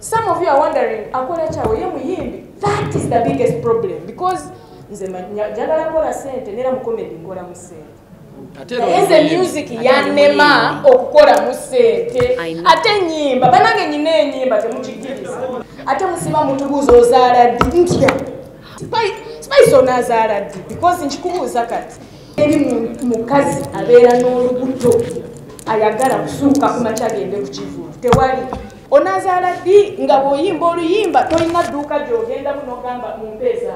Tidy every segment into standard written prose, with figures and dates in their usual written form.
Some of you are wondering, akola chawe ye muyimbi. That is the biggest problem because nze njagala kola sente nera mu comedy ngola mu sente. Eze music yanema okukola mu sente. Ate nyimba banange nyine nyimba temukigiriza. Ate musima mutubuzo ozaala ddi ntya. Spice onazaala ddi because nkikubuuza kati. Eri mukazi abeera n'olubuto ayagala kusuuka ku makya agende ku kivulu. Tewali. Onazaala ddi nga bw'oyimba oluyimba tolina dduuka gy'ogenda munogamba mu mpeeza.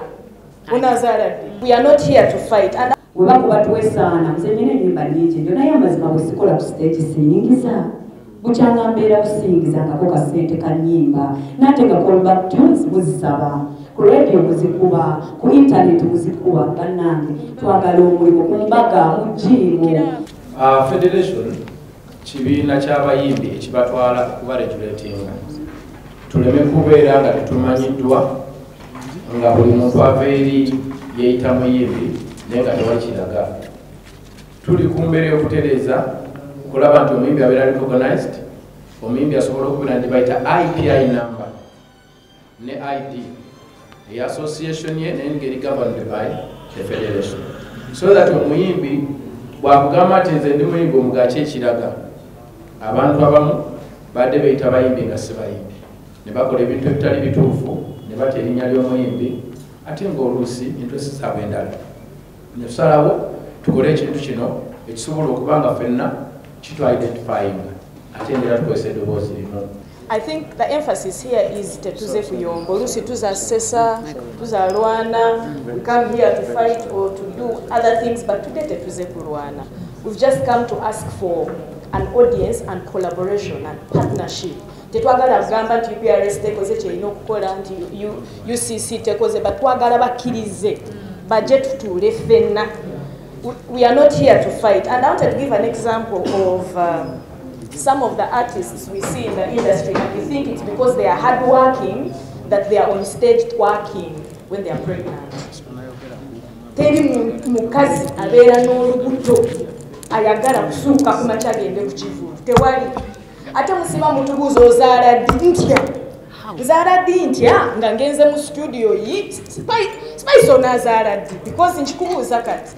Onazaala ddi. We are not here to fight. Webakuba tuwesaana muzenyine enyimba nyingi ndio naye amazima bwesikola ku stage siyingiza bukyanga mbeera kusingiza ngako kasente ka nyimba nate nga callback tunes muzisaba ku radio muzikuba ku internet muzikuba bannange twagala omulimu ku mbaga mu jiimu. Federation kibiina ky'abayimbi ekibatwala kubaregulatinga tuleme kubeera nga tetumanyiddwa nga buli muntu ava eri yeeyita muyimbi nenga tewakiraga. Tuli ku mbeera y'okutereeza kulaba nti omuyimbi abeera recognized, omuyimbi asobola okubeera nti bayita IPI number ne ID eya association ye naye ngeri governed by the federation so that omuyimbi bwakugamba nti nze ndi muyimbi omugaki ekiraga. Abantu abamu badde beeyita bayimbi nga si bayimbi ne bakola ebintu ebitali bituufu ne bata erinnya ly'omuyimbi ate ng'oluusi interest zaabwe endala. Nesalawo tukole ekintu kino ekisobola okuba nga ffenna kitu identifying ate endera tukozesa eddoboozi limu. I think the emphasis here is tetuze kuyomba oluusi tuzasesa tuzalwana. We come here to fight or to do other things but today tetuze kulwana. We've just come to ask for an audience and collaboration and partnership. Tetwagala kugamba nti UPRS tekoze kyerina okukola nti UCC tekoze but twagala bakkirize budget to refena. We are not here to fight. And I wanted to give an example of some of the artists we see in the industry and we think it's because they are hardworking that they are on stage twerking when they are pregnant. Teri mukazi abeera n'olubuto ayagala kusuuka ku makya agende ku kivulu. Tewali. Ate musima mutubuuza ozaala ddi ntya. Nzaala ddi ntya nga ngenze mu studio yi Spice onazaala ddi because nkikubuuza kati.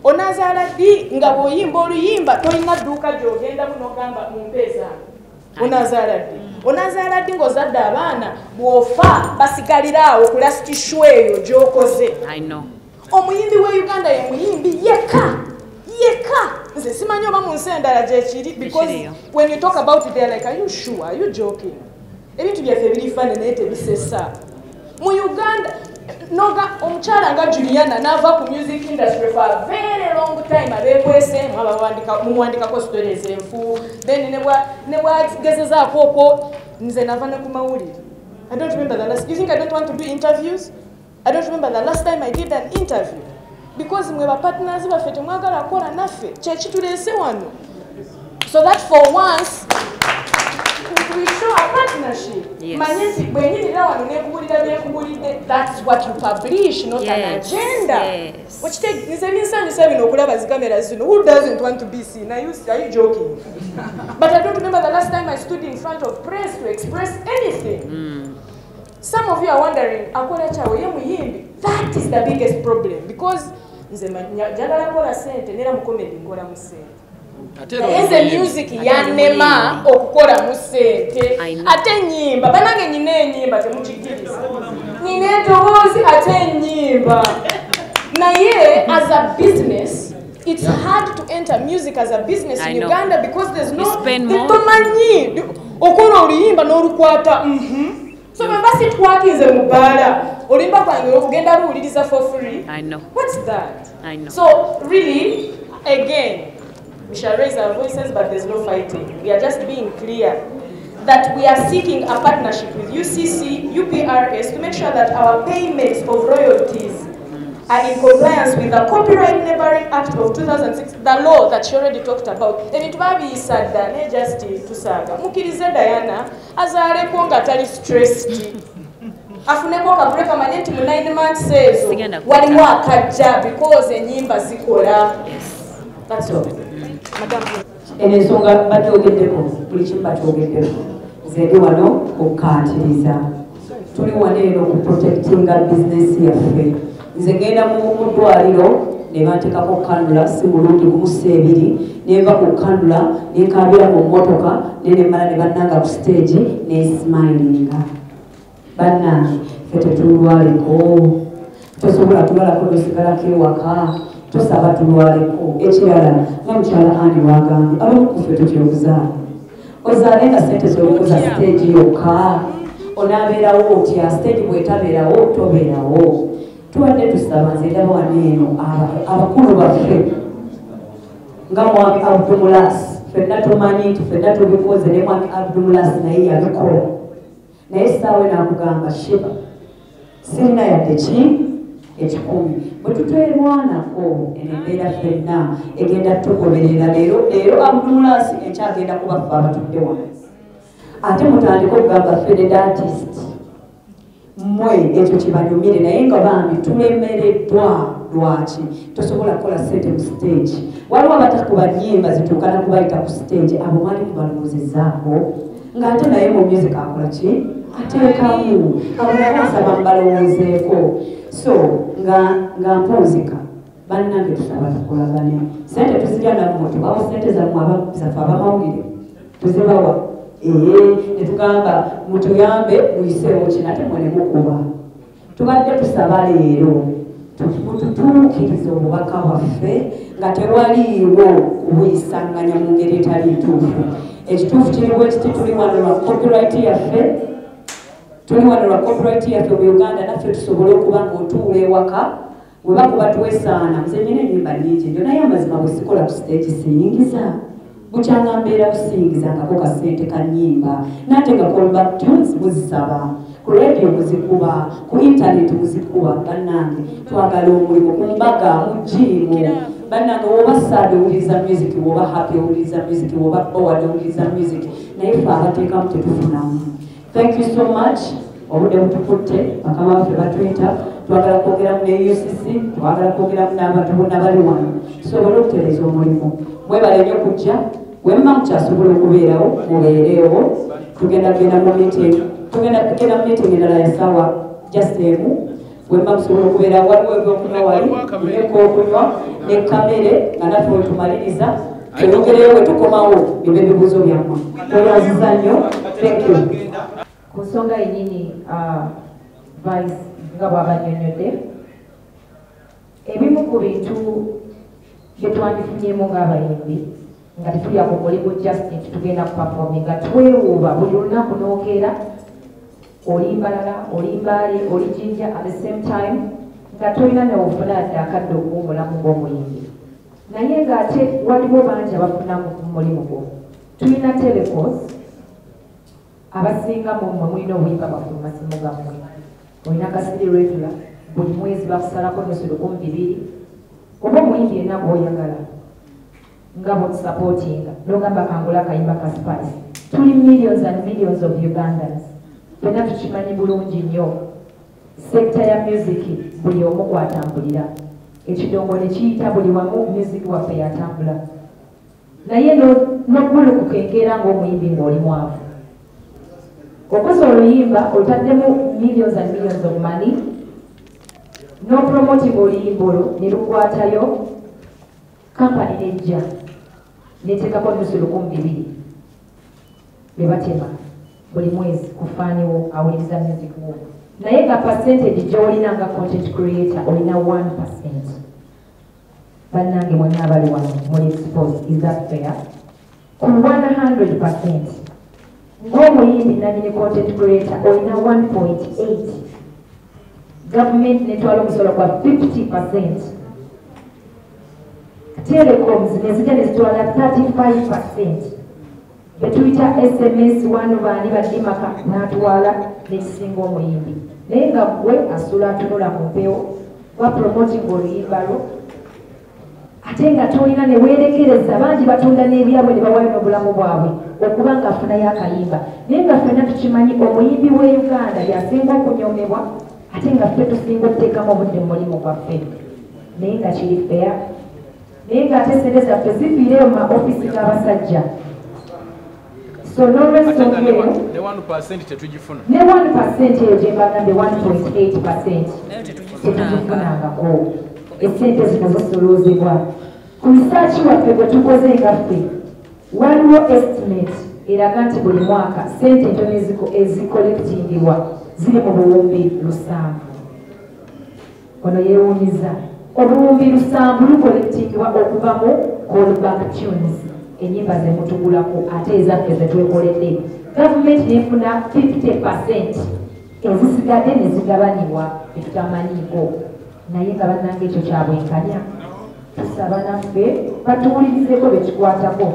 Onazaala ddi nga bw'oyimba oluyimba tolina dduuka gy'ogenda munogamba mu mpeeza. Onazaala ddi. Onazaala ddi ng'ozadde abaana bw'ofa basigalira awo ku lasiti show eyo gy'okoze. Omuyimbi wa Uganda ye muyimbi yekka. Nze simanyi oba mu nsi endala gyekiri because when you talk about it they're like, are you sure? Are you joking? Ebintu byaffe birifane naye tebisesa. Mu Uganda noga omukyala nga Juliana n'ava ku music industry for a very long time abeekwese mumuwandikako stories enfu then ne bwagezezaako okwo nze nava ne ku mawulire. I don't remember the last. You think I don't want to do interviews? I don't remember the last time I did an interview because mwe partners baffe temwagala kukola naffe kyekituleese wano so that for once we show a partnership. Manyezi bwenyirira wano nekubulira byekubulidde, that's what you publish, not an agenda. Nze binsanyusa bino okulaba zi camera zino. Who doesn't want to be seen? Are you joking? But I don't remember the last time I stood in front of press to express anything. Some of you are wondering, akola chawe ye muyimbi. That is the biggest problem because nze njagala kola sente nera mu comedy ngola mu sente. Eze music yanema okukola mu sente. Ate nyimba banange nyine nyimba temukigiriza. Nyine eddoboozi ate nyimba. Naye as a business, it's hard to enter music as a business in Uganda because there's no tomanyi okola oluyimba n'olukwata. So mbasi twakinze mu bbaala olimba kwange okugenda luwuliriza for free. What's that? So really, again, we shall raise our voices, but there's no fighting. We are just being clear that we are seeking a partnership with UCC, UPRS to make sure that our payments of royalties are in compliance with the Copyright Neighboring Act of 2006, the law that she already talked about. Ebintu babiyisa ne just tusaaga. Mukirize Diana azaaleko nga tali stressed. Afuneko kabuleka manye nti mu 9 months ezo waliwo akajja because enyimba zikola. That's all. Madam. ensonga batyogeddeko buli kimu batyogeddeko nze ndi wano okukkaatiriza tuli wano eno okuprotectinga bizinesi yaffe nze ngenda mu ddwaliro ne banteekako kandula si mulundi gumusa ebiri nenva ku kandula nenkabira mu mmotoka nenemala ne bannanga ku stage nesmilinga bannange ffe tetulwaliko tosobola kulwalako nosigalako ewaka tosaba tulwaleko ekirala nga mukyala ani wagambye abamukufe tutyokuzaala ozaale nga sente zolikuza stage yokka onaabeerawo otya stage bwetabeerawo tobeerawo tubadde tusaba nze ndaba wano eno abakulu baffe nga mwami abdumulas ffenna tumanyi nti ffenna tubikoze ne mwami abdumulas naye yabikola naye saawe nakugamba shiba sirina yadde ki ekikumi bwe tutwerwanako enembeera ffenna egenda tugoberera leero abdumulas ekyagenda kubaffe abatudde wano ate mutandika okugamba fede artist mmwe ekyo kibanyumire naye nga bambi tulemereddwa lwaki tosobola kukola sente mu stage waliwo abatakuba nnyimba zituukana kubayita ku stage abo mwali mubalowoozezaako ng'ate naye mu music akola ki ateekamu abonabasaba mbalowoozeeko so nga mpunzika bannange tusaba tukolagane sente tuzirya nammwe tubawo sente zammwe zaffe abamawulire tuzibawa netugamba mutuyambe muyiseewo kino ate mwe ne mukuba tubadde tusaba leero tutuukiriza obubaka bwaffe nga tewaliiwo kubuyisanganya mu ngeri etali ntuufu ekituufu kiriwo ekiti tuli wano lwa copyright yaffe mu Uganda naffe tusobole okuba ng'otuula ewaka bwe bakuba twesaana nze nyina ennyimba nnyingi nyo naye amazima bwe sikola ku stage siyingiza bukyanga mbeera busingizangako kasente ka nnyimba nate nga callback tunes muzisaba ku radio muzikuba ku internet muzikuba bannange twagala omulimu ku mbaga mu jiimu bannange woba sad owuliriza music woba happy owuliriza music woba bored owuliriza music naye fe abateekamu tetufunamu thank you so much obudde butukutte bakama baffe batwita twagala kwogeramu ne UCC twagala kwogeramu n'abantu bonna bali wano tusobole okutereeza omulimu mwebale nnyo kujja wemma mukyasobola okubeerawo mubeereewo tugenda mu meeting endala ya ssaawa just emu wemma musobola okubeerawo waliwo ebyokunywa wali nekookunywa ne kamere nga naffe wetumaliriza tweyogereyo wetukomawo bibe ebibuuzo byammwe twebaziza nnyo thank you ku nsonga yennyini vice nga bw'abannyonnyodde ebimu ku bintu bye twandifunyemu ng'abayimbi nga tetulya ku mulimu just nti tugenda kupafominga twewuuba buli lunaku n'okeera oli mbalala oli mbaale oli jinja at the same time nga tolina newofuna adde akadde okuwumulamu ng'omuyimbi naye ng'ate waliwo bangi abafunamu ku mulimu gwo tulina telecos abasinga mumwe mulina obuyimba bwaffe mu masimu gammwe olina kasiri regular buli mwezi bakusalako nusu 200 oba omuyimbi yenna gw'oyagala nga bwotusapootinga n'ogamba kangula akayimba ka spice tuli millions and millions of Ugandans fenna tukimanyi bulungi nnyo sekita ya music buli omu kwatambulira ekidongo ne kiyita buli wamu music waffe yatambula naye n'oggulukuka enkeera ng'omuyimbi ng'oli mwavu okoze oluyimba olutaddemu millions and millions of money no promoting oluyimba olwo ne lukwatayo kampani nejja neteekako nusu 200 bebatema buli mwezi kufaaniwo awuliriza music wo naye nga percentage gy'olina nga content creator olina 1%. Bannange mwenna abali wano muli exposed, is that fair? Ku 100% ng'omuyimbi nannyini content creator olina 1.8. Government netwala omusolo gwa 50%. Telecoms nezijja nezitwala 35%. Betuyita SMS wano baani badimaka n'atwala n'ekisinga omuyimbi naye nga gwe asula atunula mu mpewo wa promoting oluyimba lwo ate nga tolina ne weerekereza bangi batunda n'ebyabwe ne bawayo n'obulamu bwabwe okuba ng'afunayo akayimba naye nga ffenna tukimanyi omuyimbi w'e Uganda yasinga okunyomebwa ate nga ffe tusinga okuteekamu obudde mu mulimu gwaffe naye nga kiri fair naye ng'ate sente zaffe zifiireyo mu maofisi g'abasajja. So n'olw'ensonga eyo ne 1% tetugifuna. Ne 1% eyo gye mbagambye 1.8% tetugifunangako. Essente zino zisoloozebwa. Ku risaaki waffe gwe tukoze ngaffe waliwo estimate eraga nti buli mwaka ssente entono ezikolektingibwa ziri mu buwumbi 7. Ono yeewuumiza. Obuwumbi 7 lukolektingibwa okuva mu callback tunes, ennyimba ze mutugulako ate ezaffe ze twekoledde. Gavumenti nefuna 50% ezisigadde ne zigabanibwa tetutamanyiiko, naye nga bannanga ekyo kyabwenkanya. Tusaba naffe batuwulirizeko bekikwatako.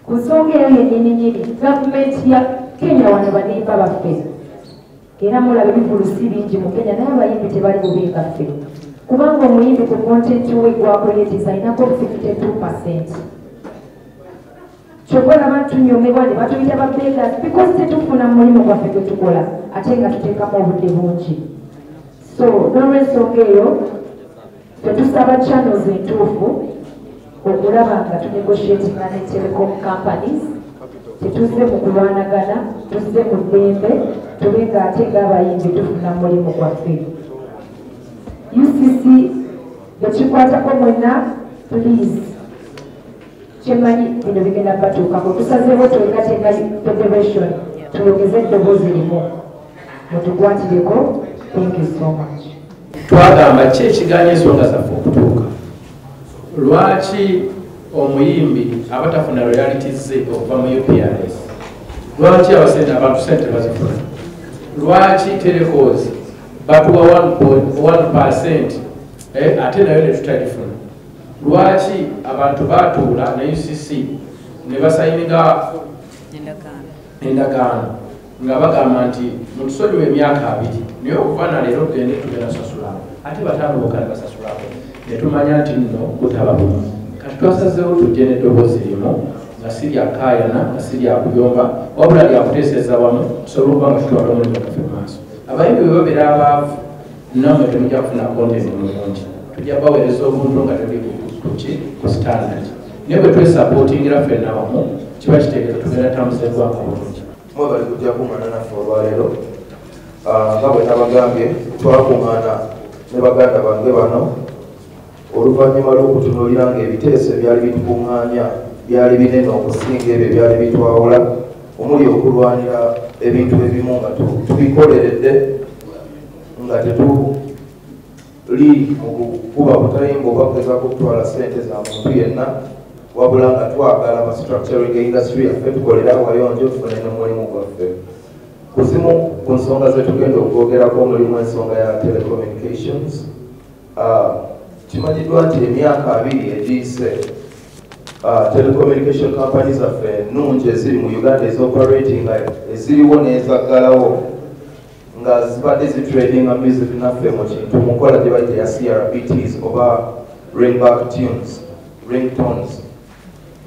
Ku nsonga eyo yennyininyini gavumenti ya Kenya wano banimba baffe era mulaba ebivulusi bingi mu Kenya naye abayimbi tebali bubi ngaffe, kubanga omuyimbi ku content we gwakoyetiza aynako 52%. Kyokka olaba tunyomebwa ne batuyita babeggars because tetufuna mulimu gwaffe gwe tukola ate nga tuteekamu obudde bungi. So n'olw'ensonga eyo tetusaba channels entuufu okulaba nga tunegotiatinga ne telecom companies, tetuze mu kulwanagana, tuzze mu ddembe, tube ng'ate ng'abayimbi tufuna mulimu gwaffe. UCC bekikwatako mwenna please kyemanyi bino bigenda batuukako, tusazeewo twegatenga federation tuyongeze eddoboozi limu mutugwatireko. Thank you so much. Twagamba ki ekiganya ensonga zaffe okutuuka? Lwaki omuyimbi abatafuna royalties ze okuva mu UPRS? Lwaki abantu sente bazifuna? Lwaki telecoms batuwa 1% ate nayo ne tutagifuna? Lwaki abantu batuula ne UCC ne basayininga endagaano nga bagamba nti mutusonyiwa emyaka 2 naye okuva na leero tugenda sasula ate bataano bokka ne basasulako ne tumanya nti nno kutaba bumu. Kati twasazeewo tujje n'eddoboozi limu nga si lyakaayana nga si lyakuyomba wabula lyakuteeseza wamu tusobole okuba nga tutwala omulimu gaffe mu maaso. Abayimbi bwe babeera abaavu nammwe temujja kufuna kontenti mulungi, tujja baweereza obuntu nga tuli ku standard naye bwe twesapootingira ffenna wamu kiba kitegeeza tugenda tambuza eggwanga bulungi. Mwebali kujja kuŋŋaana naffe olwaleero nga bwe nabagambye twakuŋŋaana ne baganda bange bano oluvannyuma lw'okutunuulira ng'ebiteeso ebyali bitukuŋŋaanya byali binene okusinga ebyo byali bitwawula, omuli okulwanira ebintu ebimu nga tubikoleredde nga tetuli mu kukuba butayimba oba kugezaako okutwala ssente za muntu yenna, wabula nga twagala ba structuring industry yaffe tukolera awayonjo tufune n'omulimu gwaffe. Kuzimu ku nsonga zetugenda okwogerako mulimu ensonga ya telecommunications. Kimanyiddwa nti emyaka 2 egiyise telecommunication companies zaffe ennungi eziri mu Uganda ezoperating eziriwo n'ezaggalawo nga zibadde zitradinga music naffe mu kintu mu nkola gye bayita ya CRBTs oba ringback tunes, ringtones.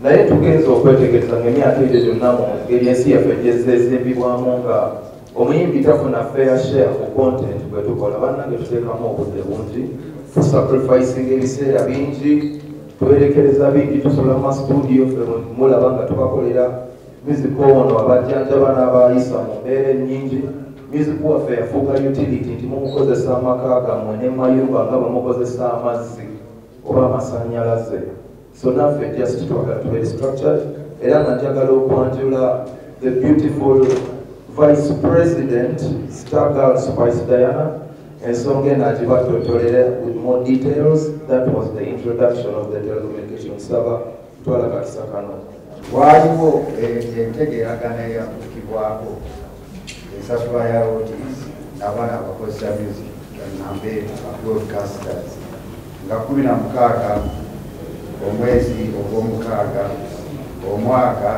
Naye tugenza okwetegereza ng'emyaka egyo gyonna mu ngeri ensi yaffe gyezeezimbibwamu nga omuyimbi tafuna fair share ku content bwe tukola. Bannange tuteekamu obudde bungi, tusacrificing ebiseera bingi, twerekereza bingi, tusola mu studio mulaba nga tubakolera music ono abajjanjaba n'abayisa mu mbeera ennyingi. Music waffe yafuuka utility nti mumukozesa amaka gammwe n'emayumba nga bamukozesa amazzi oba amasannyalaze. So naffe just twagala tubeere structured era nga njagala okwanjula the beautiful Vice President Stargirl Spice Diana ensonga enagibatottolera with more details. That was the introduction of the telecommunication server. Twala kakisa kano waliwo entegeeragana eyafukibwako ensasula ya royalties n'abaana abakozesa music nambe broadcasters nga 16 omwezi ogw'omukaaga omwaka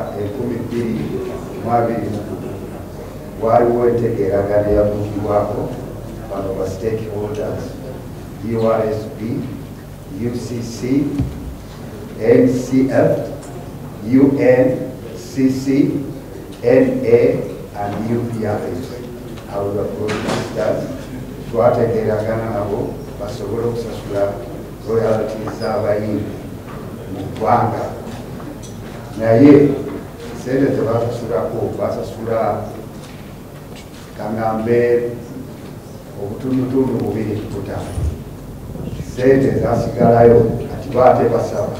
2022 waliwo entegeeragana eyafukibwako bano ba stakeholders URSB, UCC, NCF, UNCC, NA and UPRS. Abo ba broadcasters twategeeragana nabo basobole okusasula royalties z'abayimbi ggwanga naye sente zebasasulako basasula kaŋŋambe obutundutundu 2.5 sente zasigalayo kati baate basaba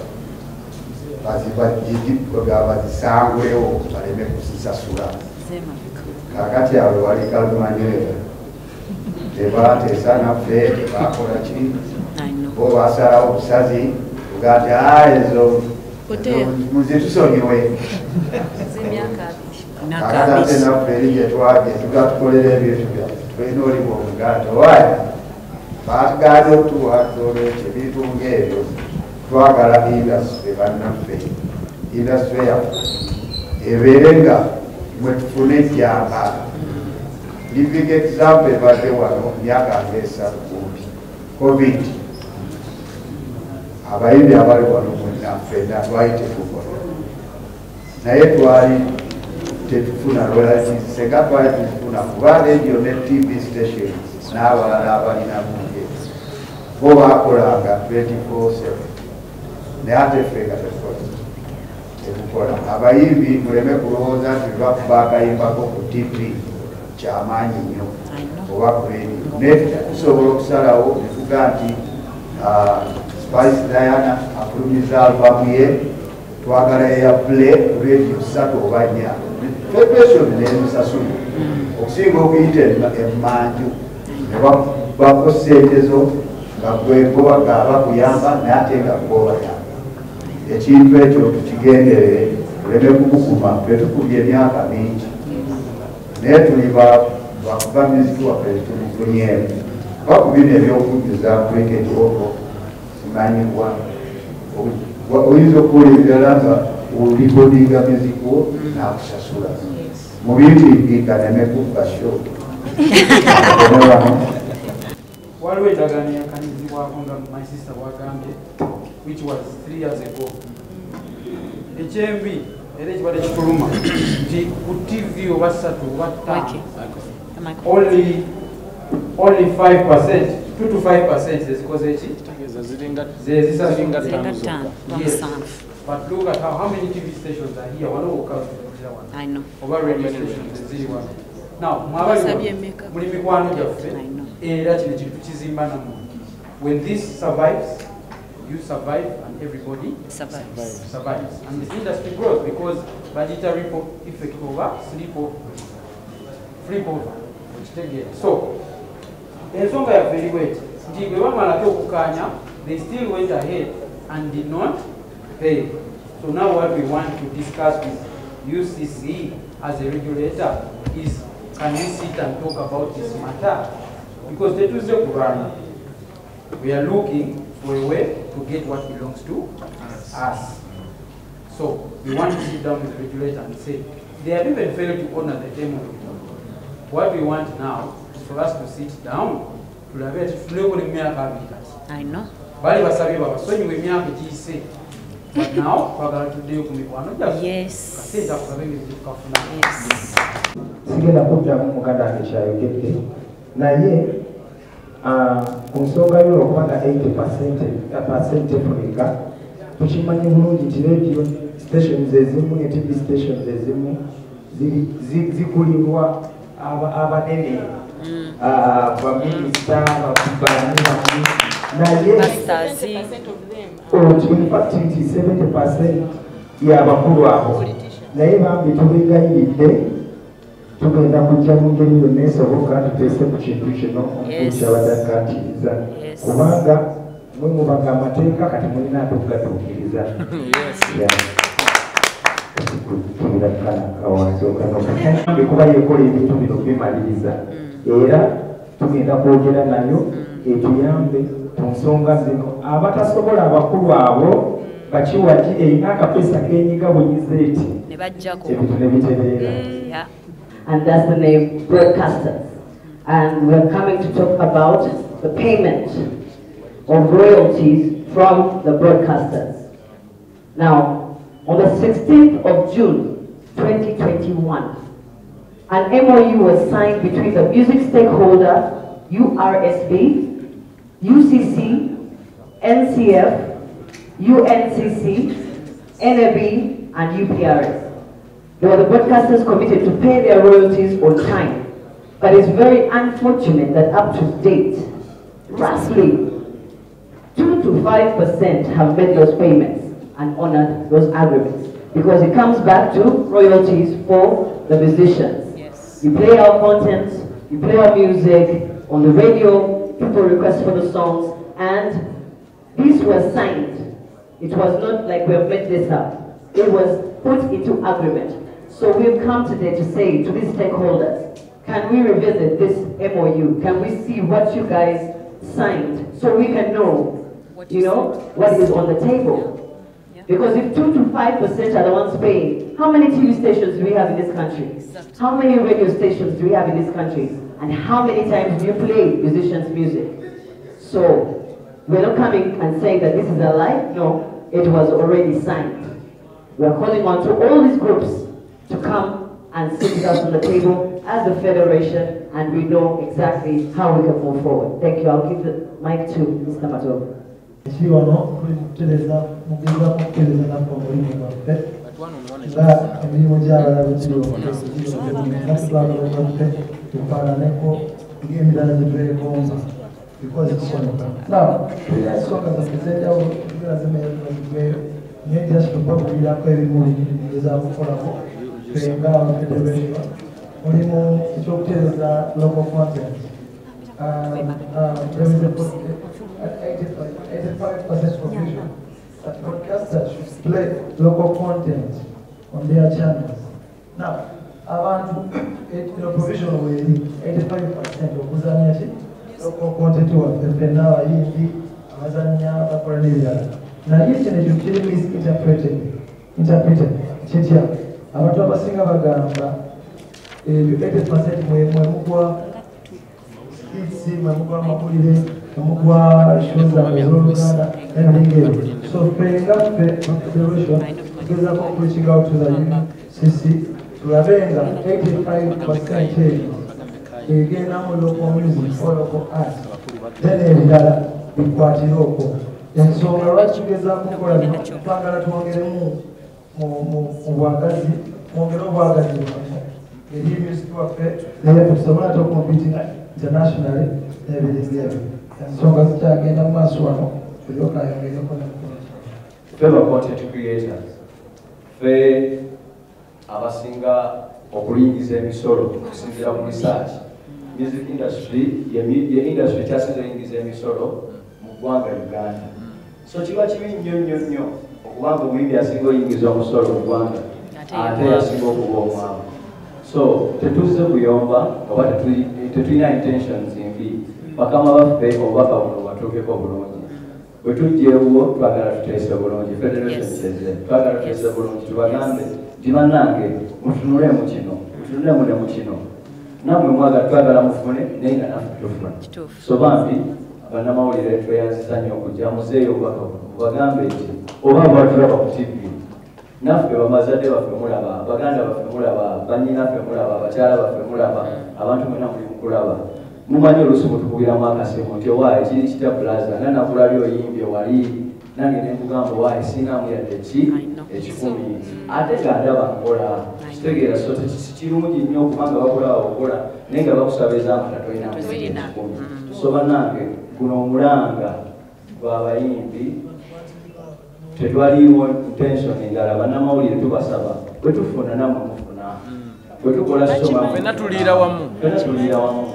bazisangulewo baleme kuzisasula kakati abo wali kalumanyirera tebateesa naffe tebakola ki bo basalawo obusazi ugati ezo muzitusonyiwe kakati ate naffe eri gyetwage tugatukolera ebintu byaffe tulina oliwo omugati owaye batuganye otuwadolekyo ebintu ngaebyo twagala industry bannaffe industry yaffe ebeere nga mwetufuna ejjamba living example badde wano myaka ngesatu kumpi covid abayimbi abali wano mwenaffe twayite kukola naye twali tetufuna royalties senga twali tufuna kuba radio ne tv stations n'abalala abalina munge bo bakolanga 24/7 naye ate ffe nga tetukola abayimbi muleme kulowooza nti lwakuba akayimbako ku tv kyamaanyi nnyo oba ku radio naye tusobola okusalawo netuga nti Spice Diana afulumiza albamu ye twagala eya play radio 3 oba 4 federation nemusasula okusinga okuyita emmanju nebako sente zo nga gwegobaga abakuyamba naye ate nga gobayamba ekintu ekyo tukigenderere tuleme kukukuma twetukubye emyaka mingi naye tuli bakuba muziki waffe tumufunyeemu bakubina ebyokujjuza cricket oko simanyibwa oyinza okuwulirira nga olikodinga muziko nakusasula mu bintu ibikaneme kubasho waliwo endagaano yakanyizibwako nga my sister bwagambye which was 3 years ago ekyembi era ekibadde kituluma nti ku tv oba 3 oba 5 only 5% 2 to 5% zezikoze eki but look at how many tv stations are here I know. oba radio stations eziri wano now mwabali muli mikwano gyaffe era kino kintu kizimba nammwe when this survives you survive and everybody survives and this industry grows because bagita ripple effect over flip over so ensonga yaffe eri bweti nti bwe bamalako okukanya they still went ahead and did not pay. So now what we want to discuss with UCC as a regulator is, can we sit and talk about this matter? Because the Tuesday Quran, we are looking for a way to get what belongs to us. So we want to sit down with the regulator and say, they have even failed to honor the demo. What we want now is for us to sit down to have it. I know. But now, yes. Sigenda kuddamu muganda wange kyayogedde naye ku nsonga y'okubanga 80% efunika tukimanyi bulungi nti radio stations ezimu ne tv stations ezimu zikulibwa abanene baminisita bakubani naye in fact 70% y'abakulu abo naye bambi tubegayiridde tugenda kujja mu ngeri yonna esoboka tuteese ku kintu kino omukuuki abadde akkatiriza kubanga mwe mubanga amateeka kati mulina atokugatuukiriza kuba yekola ebintu bino bimaliriza era tugenda kwogera nayo etuyambe ku nsonga zino abatasobola abakulu abo bakiwaki erina akapesa kenyiga bunyiza eti ebintu nebitereera. And that's the name broadcasters. And we're coming to talk about the payment of royalties from the broadcasters. Now, on the 16th of June 2021, an MOU was signed between the music stakeholder URSB, UCC, NCF, UNCC, NAB, and UPRS. They were the broadcasters committed to pay their royalties on time. But it's very unfortunate that up to date, roughly 2 to 5% have made those payments and honored those agreements. Because it comes back to royalties for the musicians. Yes. You play our content, you play our music, on the radio, people request for the songs, and these were signed. It was not like we have made this up. It was put into agreement. So we've come today to say to these stakeholders, can we revisit this MOU? Can we see what you guys signed so we can know, what is on the table? Because if 2 to 5% are the ones paying, how many TV stations do we have in this country? How many radio stations do we have in this country? And how many times do you play musicians' music? So we're not coming and saying that this is a lie. No, it was already signed. We're calling on to all these groups to come and sit with us on the table as a federation, and we know exactly how we can move forward. Thank you. I'll give the mic to Mr. Mato. Now, let's talk about the just to probably have very more is our only more to the local content. There is a 85% provision that broadcasters should play local content on their channels. Now, I want to provision with 85% of local content to now now, each and every film is interpreted. Chitia. Abantu abasinga bagamba 80% mwemugwa skits, mwemugwa amawulire, mwemugwa shows z'Oluganda, everything else. So fenga federation tugezaako reaching out to the UCC tulabenga 85% egenda mu local music or local art. Then ebirala bikwatira okwo. Ensonga lwaki tugezaako kukola twagala twongeremu mu bwagazi, mwongere obwagazi eri music waffe naye tusobola tokompitinga internationally n'ebirungi ebyo. Ensonga zikyagenda mu maaso wano tulyokayongereko fellow content creators, ffe abasinga okulingiza emisolo okusinziira ku research, music industry ye industry kyasinze oyingiza emisolo mu ggwanga Uganda. So kiba kibi nnyo okubanga omuyimbi asinga oyingiza omusolo mu ggwanga ate yasinga okuba omwavu. So tetuzze kuyomba oba tetulina intentions mbi bakama baffe obubaka buno batuukeko bulungi. Bwe tujjeewo twagala tuteese bulungi, federation teze twagala tuteese bulungi, tubagambe nti bannange mutunulemu kino, mutunulemu kino, nammwe mwagala twagala mufune naye nga naffe tufuna. So bambi bannamawulire tweyanziza nnyo okujja muzeeyo obubaka buno bagambe nti oba bwatulaba ku TV naffe bamazadde baffe mulaba, baganda baffe mulaba, bannyinaffe mulaba, abakyala baffe mulaba, abantu mwena muli mukulaba. Mumanyi oluusi mutukubiramu akasimu nti owaaye kiri kitya plaza nanakulabye oyimbye wali nange ne nkugamba owaaye singamu yadde ki ekikumi ate nga ndaba nkola kitegeera so kirungi nnyo okubanga bakulaba okola naye nga bakusaba ezamata tolinamu ekikumi. So bannange guno omulanga gw'abayimbi tetwaliwo intention endala, bannamawulire tubasaba bwe tufuna nammwe mufuna, bwe tukola fenna tuliira wamu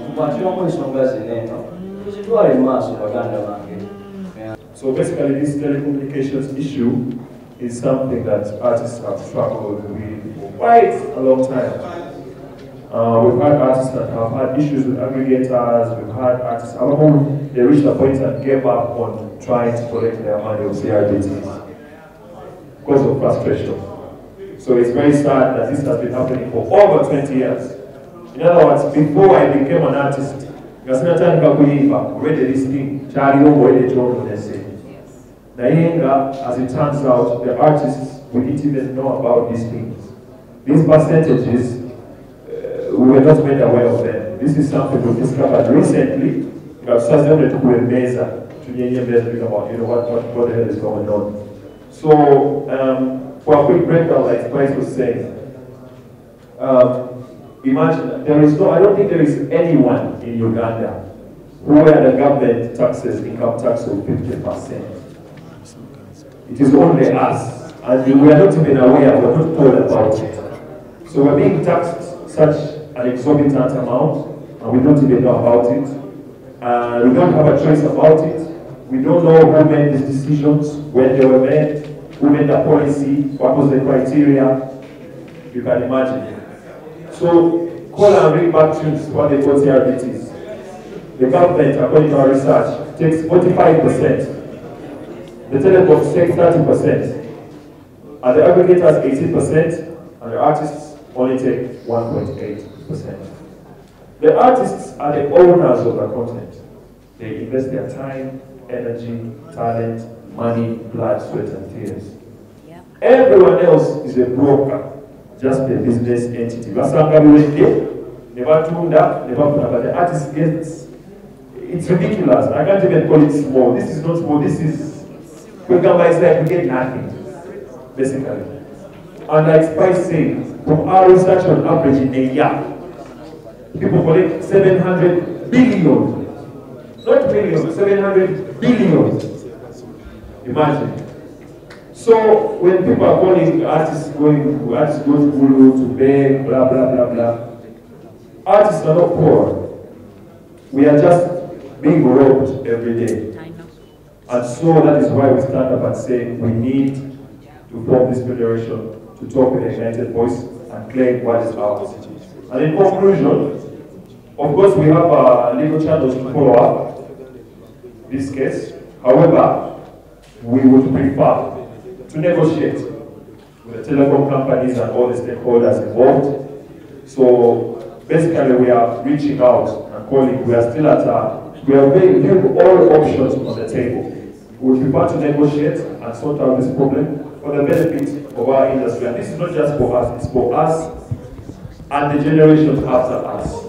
tukwatiramu ensonga zino eno tuzitwale mu maaso baganda bange. So basically this telecommunications issue is something that artists have struggled with for quite a long time. We've had artists that have had issues with aggregators, we've had artists they reached a point and gave up on trying to collect their money of CRDTs because of frustration. So it's very sad that this has been happening for over 20 years. In other words, before I became an artist, already this thing, as it turns out, the artists we didn't even know about these things. These percentages, we were not made aware of them. This is something we discovered recently. We have started to do a measure to about what the hell is going on. So, for a quick breakdown, like Price was saying, imagine, I don't think there is anyone in Uganda where the government taxes income tax of 50%. It is only us, and we are not even aware, we're not told about it. So we're being taxed such an exorbitant amount, and we don't even know about it. We don't have a choice about it. We don't know who made these decisions, when they were made, who made the policy, what was the criteria. You can imagine. So, call and read back tunes, what they call CRBTs. The government, according to our research, takes 45%. The telecoms take 30%. And the aggregators 18%, and the artists only take 1.8%. The artists are the owners of the content. They invest their time, energy, talent, money, blood, sweat, and tears. Yeah. Everyone else is a broker, just a business entity. But the artist gets, it's ridiculous. I can't even call it small. This is not small. This is, we get nothing, basically. And like Spice said, from our research on average in a year, people collect 700 billion. Not millions, 700 billion. Imagine. So when people are calling artists go to Gulu to beg, blah, blah, blah, blah, artists are not poor. We are just being robbed every day. And so that is why we stand up and say we need to form this federation to talk with a united voice and claim what is ours. And in conclusion, of course we have legal channels to follow up this case. However, we would prefer to negotiate with the telecom companies and all the stakeholders involved. So basically we are reaching out and calling, we are still at we are bringing all options on the table. We prefer to negotiate and sort out this problem for the benefit of our industry. And this is not just for us, it's for us and the generations after us.